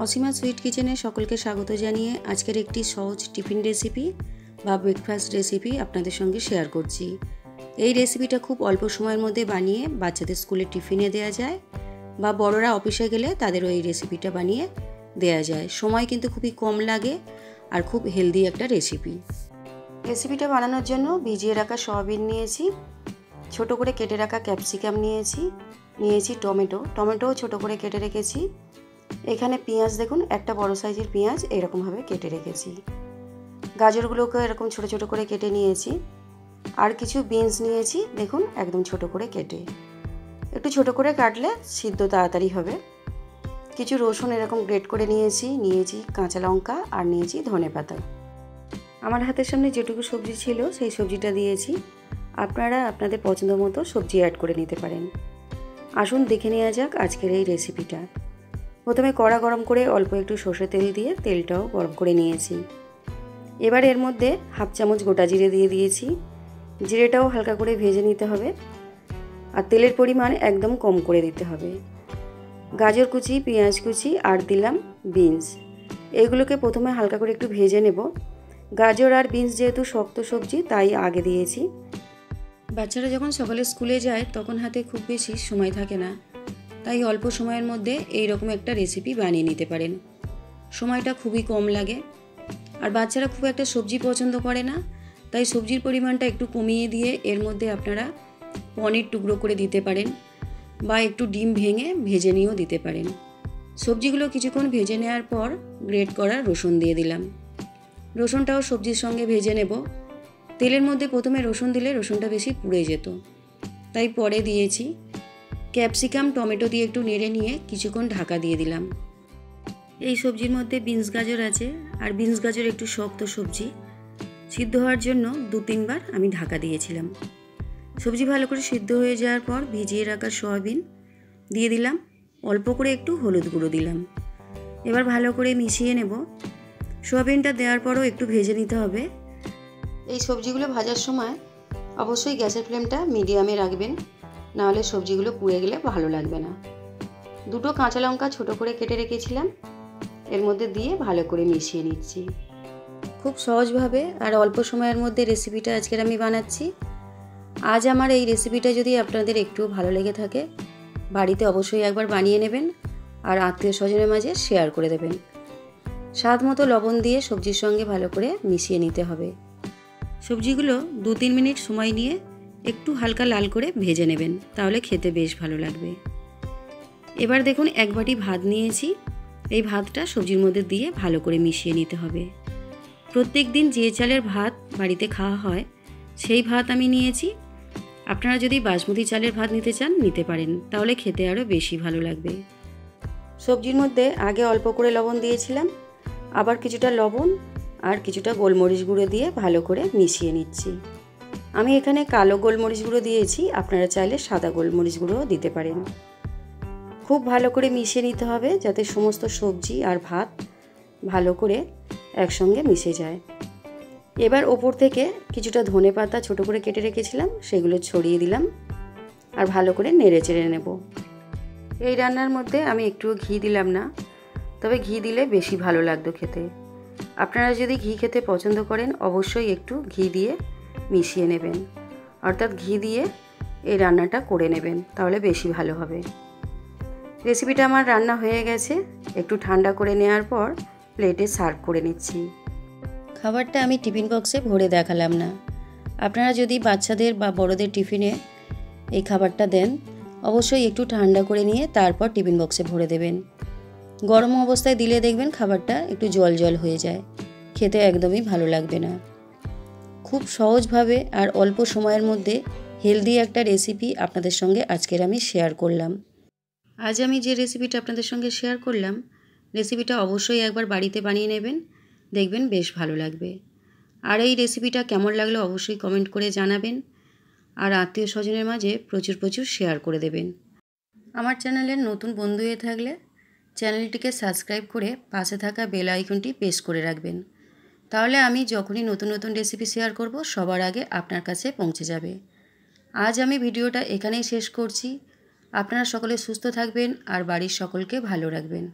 Asima sweet কিচেনে সকলকে স্বাগত জানিয়ে আজকের একটি সহজ টিফিন রেসিপি বা ব্রেকফাস্ট রেসিপি আপনাদের সঙ্গে শেয়ার করছি। এই রেসিপিটা খুব অল্প সময়ের মধ্যে বানিয়ে বাচ্চাদের স্কুলে টিফিনে দেওয়া যায় বা বড়রা অফিসে গেলে তাদেরও এই রেসিপিটা বানিয়ে দেওয়া যায়। সময় কিন্তু খুবই কম লাগে আর খুব হেলদি একটা রেসিপি। রেসিপিটা বানানোর জন্য ভিজিয়ে রাখা সয়াবিন নিয়েছি, ছোট করে কেটে রাখা ক্যাপসিকাম নিয়েছি টমেটোও ছোট করে কেটে রেখেছি। এখানে পেঁয়াজ দেখুন, একটা বড় সাইজের পেঁয়াজ এরকমভাবে কেটে রেখেছি। গাজরগুলোকে এরকম ছোট ছোট করে কেটে নিয়েছি। আর কিছু বিনস নিয়েছি, দেখুন একদম ছোট করে কেটে। একটু ছোট করে কাটলে সিদ্ধ তাড়াতাড়ি হবে। কিছু রসুন এরকম গ্রেট করে নিয়েছি কাঁচা লঙ্কা আর নিয়েছি ধনেপাতা। আমার হাতের সামনে যেটুকু সবজি ছিল সেই সবজিটা দিয়েছি। আপনারা আপনাদের পছন্দ মতো সবজি অ্যাড করে নিতে পারেন। আসুন দেখে নেওয়া যাক আজকের এই রেসিপিটা। প্রথমে কড়া গরম করে অল্প একটু সর্ষে তেল দিয়ে তেলটাও গরম করে নিয়েছি। এবার এর মধ্যে হাফ চামচ গোটা জিরে দিয়ে দিয়েছি। জিরেটাও হালকা করে ভেজে নিতে হবে আর তেলের পরিমাণ একদম কম করে দিতে হবে। গাজর কুচি, পেঁয়াজ কুচি আর দিলাম বিনস। এগুলোকে প্রথমে হালকা করে একটু ভেজে নেব। গাজর আর বিনস যেহেতু শক্ত সবজি তাই আগে দিয়েছি। বাচ্চারা যখন সকালে স্কুলে যায় তখন হাতে খুব বেশি সময় থাকে না, তাই অল্প সময়ের মধ্যে এই রকম একটা রেসিপি বানিয়ে নিতে পারেন। সময়টা খুবই কম লাগে আর বাচ্চারা খুব একটা সবজি পছন্দ করে না, তাই সবজির পরিমাণটা একটু কমিয়ে দিয়ে এর মধ্যে আপনারা পনির টুকরো করে দিতে পারেন বা একটু ডিম ভেঙে ভেজে নিয়েও দিতে পারেন। সবজিগুলো কিছুক্ষণ ভেজে নেওয়ার পর গ্রেট করা রসুন দিয়ে দিলাম। রসুনটাও সবজির সঙ্গে ভেজে নেব। তেলের মধ্যে প্রথমে রসুন দিলে রসুনটা বেশি পুড়ে যেত, তাই পরে দিয়েছি। ক্যাপসিকাম টমেটো দিয়ে একটু নেড়ে নিয়ে কিছুক্ষণ ঢাকা দিয়ে দিলাম। এই সবজির মধ্যে বিনস গাজর আছে আর বিনস গাজর একটু শক্ত সবজি, সিদ্ধ হওয়ার জন্য 2-3 বার আমি ঢাকা দিয়েছিলাম। সবজি ভালো করে সিদ্ধ হয়ে যাওয়ার পর ভিজিয়ে রাখা সয়াবিন দিয়ে দিলাম, অল্প করে একটু হলুদ গুঁড়ো দিলাম। এবার ভালো করে মিশিয়ে নেব। সয়াবিনটা দেওয়ার পরও একটু ভেজে নিতে হবে। এই সবজিগুলো ভাজার সময় অবশ্যই গ্যাসের ফ্লেমটা মিডিয়ামে রাখবেন, নাহলে সবজিগুলো পুড়ে গেলে ভালো লাগবে না। 2টো কাঁচা লঙ্কা ছোট করে কেটে রেখেছিলাম, এর মধ্যে দিয়ে ভালো করে মিশিয়ে নিচ্ছি। খুব সহজভাবে আর অল্প সময়ের মধ্যে রেসিপিটা আজকের আমি বানাচ্ছি। আজ আমার এই রেসিপিটা যদি আপনাদের একটু ভালো লেগে থাকে বাড়িতে অবশ্যই একবার বানিয়ে নেবেন আর আত্মীয় স্বজনের মাঝে শেয়ার করে দেবেন। স্বাদ মতো লবণ দিয়ে সবজির সঙ্গে ভালো করে মিশিয়ে নিতে হবে। সবজিগুলো 2-3 মিনিট সময় নিয়ে একটু হালকা লাল করে ভেজে নেবেন, তাহলে খেতে বেশ ভালো লাগবে। এবার দেখুন 1 বাটি ভাত নিয়েছি। এই ভাতটা সবজির মধ্যে দিয়ে ভালো করে মিশিয়ে নিতে হবে। প্রত্যেক দিন যে চালের ভাত বাড়িতে খাওয়া হয় সেই ভাত আমি নিয়েছি। আপনারা যদি বাসমতি চালের ভাত নিতে চান নিতে পারেন, তাহলে খেতে আরও বেশি ভালো লাগবে। সবজির মধ্যে আগে অল্প করে লবণ দিয়েছিলাম, আবার কিছুটা লবণ আর কিছুটা গোলমরিচ গুঁড়ো দিয়ে ভালো করে মিশিয়ে নিচ্ছি। আমি এখানে কালো গোলমরিচ গুঁড়ো দিয়েছি, আপনারা চাইলে সাদা গোলমরিচ গুঁড়োও দিতে পারেন। খুব ভালো করে মিশিয়ে নিতে হবে যাতে সমস্ত সবজি আর ভাত ভালো করে একসঙ্গে মিশে যায়। এবার ওপর থেকে কিছুটা ধনেপাতা ছোট করে কেটে রেখেছিলাম সেগুলো ছড়িয়ে দিলাম আর ভালো করে নেড়ে চেড়ে নেব। এই রান্নার মধ্যে আমি একটুও ঘি দিলাম না, তবে ঘি দিলে বেশি ভালো লাগতো খেতে। আপনারা যদি ঘি খেতে পছন্দ করেন অবশ্যই একটু ঘি দিয়ে মিশিয়ে নেবেন, অর্থাৎ ঘি দিয়ে এই রান্নাটা করে নেবেন, তাহলে বেশি ভালো হবে। রেসিপিটা আমার রান্না হয়ে গেছে, একটু ঠান্ডা করে নেওয়ার পর প্লেটে সার্ভ করে নিচ্ছি। খাবারটা আমি টিফিন বক্সে ভরে দেখালাম না। আপনারা যদি বাচ্চাদের বা বড়দের টিফিনে এই খাবারটা দেন অবশ্যই একটু ঠান্ডা করে নিয়ে তারপর টিফিন বক্সে ভরে দেবেন। গরম অবস্থায় দিলে দেখবেন খাবারটা একটু জল জল হয়ে যায়, খেতে একদমই ভালো লাগবে না। খুব সহজভাবে আর অল্প সময়ের মধ্যে হেলদি একটা রেসিপি আপনাদের সঙ্গে আজকের আমি শেয়ার করলাম। আজ আমি যে রেসিপিটা আপনাদের সঙ্গে শেয়ার করলাম রেসিপিটা অবশ্যই একবার বাড়িতে বানিয়ে নেবেন, দেখবেন বেশ ভালো লাগবে। আর এই রেসিপিটা কেমন লাগলো অবশ্যই কমেন্ট করে জানাবেন আর আত্মীয় স্বজনের মাঝে প্রচুর প্রচুর শেয়ার করে দেবেন। আমার চ্যানেলের নতুন বন্ধু হয়ে থাকলে চ্যানেলটিকে সাবস্ক্রাইব করে পাশে থাকা বেল আইকনটি প্রেস করে রাখবেন, তাহলে আমি যখনই নতুন নতুন রেসিপি শেয়ার করব সবার আগে আপনার কাছে পৌঁছে যাবে। আজ আমি ভিডিওটা এখানেই শেষ করছি। আপনারা সকলে সুস্থ থাকবেন আর বাড়ির সকলকে ভালো রাখবেন।